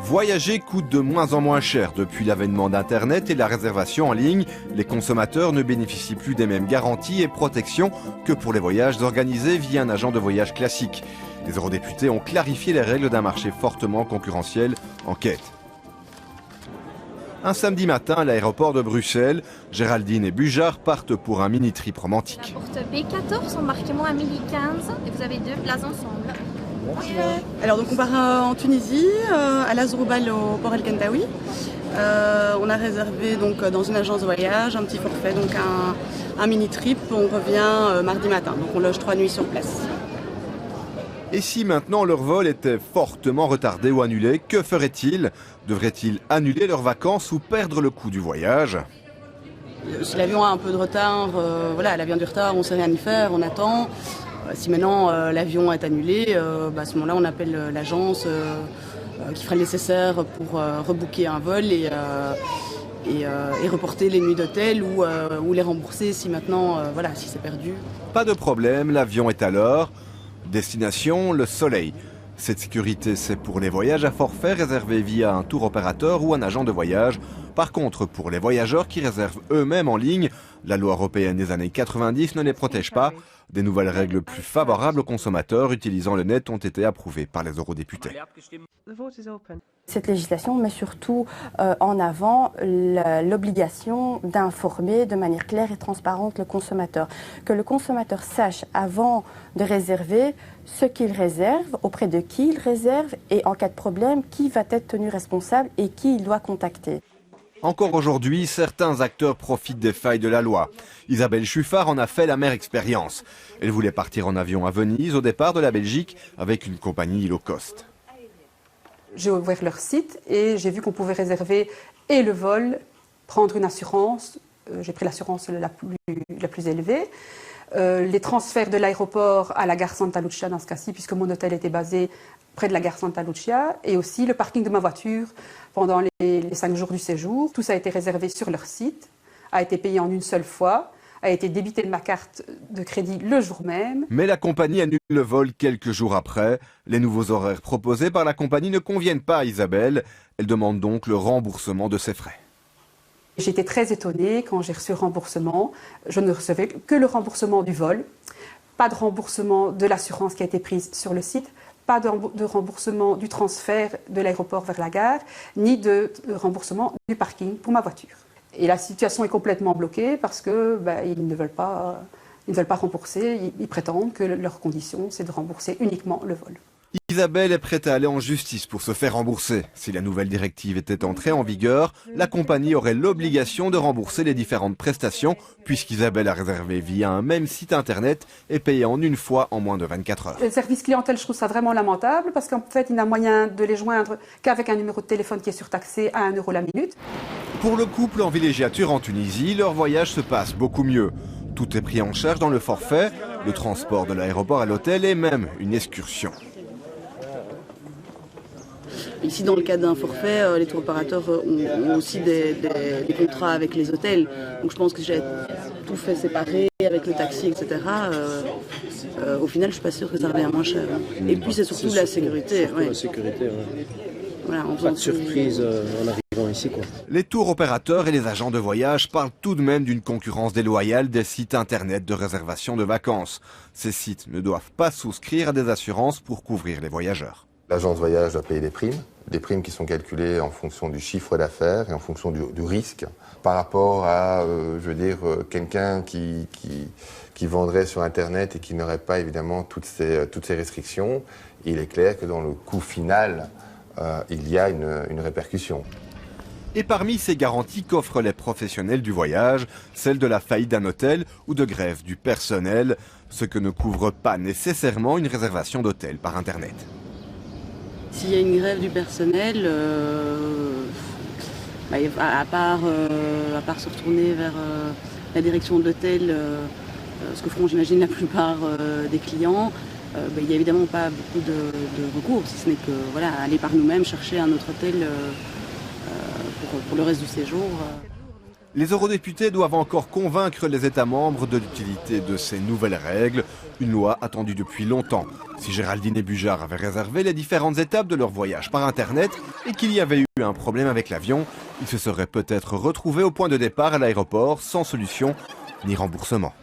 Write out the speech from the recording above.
Voyager coûte de moins en moins cher. Depuis l'avènement d'Internet et la réservation en ligne, les consommateurs ne bénéficient plus des mêmes garanties et protections que pour les voyages organisés via un agent de voyage classique. Les eurodéputés ont clarifié les règles d'un marché fortement concurrentiel en quête. Un samedi matin à l'aéroport de Bruxelles, Géraldine et Bujard partent pour un mini-trip romantique. La porte B14, embarquement à 1015 et vous avez 2 places ensemble. Alors donc on part en Tunisie, à Lazroubal au port El Kentaoui. On a réservé donc dans une agence de voyage un petit forfait, donc un mini-trip. On revient mardi matin, donc on loge 3 nuits sur place. Et si maintenant leur vol était fortement retardé ou annulé, que feraient-ils? Devraient-ils annuler leurs vacances ou perdre le coût du voyage? Si l'avion a un peu de retard, voilà, l'avion du retard, on ne sait rien y faire, on attend. Si maintenant l'avion est annulé, à ce moment-là on appelle l'agence qui fera le nécessaire pour rebooker un vol et reporter les nuits d'hôtel ou les rembourser si maintenant, voilà, si c'est perdu. Pas de problème, l'avion est à l'heure. Destination, le soleil. Cette sécurité, c'est pour les voyages à forfait réservés via un tour opérateur ou un agent de voyage. Par contre, pour les voyageurs qui réservent eux-mêmes en ligne, la loi européenne des années 90 ne les protège pas. Des nouvelles règles plus favorables aux consommateurs utilisant le net ont été approuvées par les eurodéputés. Cette législation met surtout en avant l'obligation d'informer de manière claire et transparente le consommateur. Que le consommateur sache avant de réserver ce qu'il réserve, auprès de qui il réserve et en cas de problème, qui va être tenu responsable et qui il doit contacter. Encore aujourd'hui, certains acteurs profitent des failles de la loi. Isabelle Chuffard en a fait la mère expérience. Elle voulait partir en avion à Venise au départ de la Belgique avec une compagnie low cost. J'ai ouvert leur site et j'ai vu qu'on pouvait réserver et le vol, prendre une assurance. J'ai pris l'assurance la plus élevée. Les transferts de l'aéroport à la gare Santa Lucia dans ce cas-ci, puisque mon hôtel était basé près de la gare Santa Lucia, et aussi le parking de ma voiture pendant les 5 jours du séjour. Tout ça a été réservé sur leur site, a été payé en une seule fois, a été débité de ma carte de crédit le jour même. Mais la compagnie annule le vol quelques jours après. Les nouveaux horaires proposés par la compagnie ne conviennent pas à Isabelle. Elle demande donc le remboursement de ses frais. J'étais très étonnée quand j'ai reçu le remboursement. Je ne recevais que le remboursement du vol, pas de remboursement de l'assurance qui a été prise sur le site, pas de remboursement du transfert de l'aéroport vers la gare, ni de remboursement du parking pour ma voiture. Et la situation est complètement bloquée parce que ils ne veulent pas rembourser. Ils prétendent que leur condition, c'est de rembourser uniquement le vol. Isabelle est prête à aller en justice pour se faire rembourser. Si la nouvelle directive était entrée en vigueur, la compagnie aurait l'obligation de rembourser les différentes prestations, puisqu'Isabelle a réservé via un même site internet et payé en une fois en moins de 24 heures. Le service clientèle, je trouve ça vraiment lamentable parce qu'en fait, il n'a moyen de les joindre qu'avec un numéro de téléphone qui est surtaxé à 1 € la minute. Pour le couple en villégiature en Tunisie, leur voyage se passe beaucoup mieux. Tout est pris en charge dans le forfait, le transport de l'aéroport à l'hôtel et même une excursion. Ici, dans le cadre d'un forfait, les tour opérateurs ont aussi des contrats avec les hôtels. Donc je pense que j'ai tout fait séparer avec le taxi, etc. Au final, je ne suis pas sûre que ça revient moins cher. Et puis c'est surtout la sécurité. Surtout la sécurité, ouais. Voilà, pas de surprise en arrivant ici, quoi. Les tours opérateurs et les agents de voyage parlent tout de même d'une concurrence déloyale des sites internet de réservation de vacances. Ces sites ne doivent pas souscrire à des assurances pour couvrir les voyageurs. L'agence voyage doit payer des primes qui sont calculées en fonction du chiffre d'affaires et en fonction du risque. Par rapport à, quelqu'un qui vendrait sur Internet et qui n'aurait pas évidemment toutes ces restrictions, il est clair que dans le coût final, il y a une répercussion. Et parmi ces garanties qu'offrent les professionnels du voyage, celle de la faillite d'un hôtel ou de grève du personnel, ce que ne couvre pas nécessairement une réservation d'hôtel par Internet. S'il y a une grève du personnel, à part se retourner vers la direction de l'hôtel, ce que feront, j'imagine, la plupart des clients, il n'y a évidemment pas beaucoup de recours, si ce n'est que aller par nous-mêmes chercher un autre hôtel pour le reste du séjour. Les eurodéputés doivent encore convaincre les États membres de l'utilité de ces nouvelles règles, une loi attendue depuis longtemps. Si Géraldine et Bujard avaient réservé les différentes étapes de leur voyage par Internet et qu'il y avait eu un problème avec l'avion, ils se seraient peut-être retrouvés au point de départ à l'aéroport sans solution ni remboursement.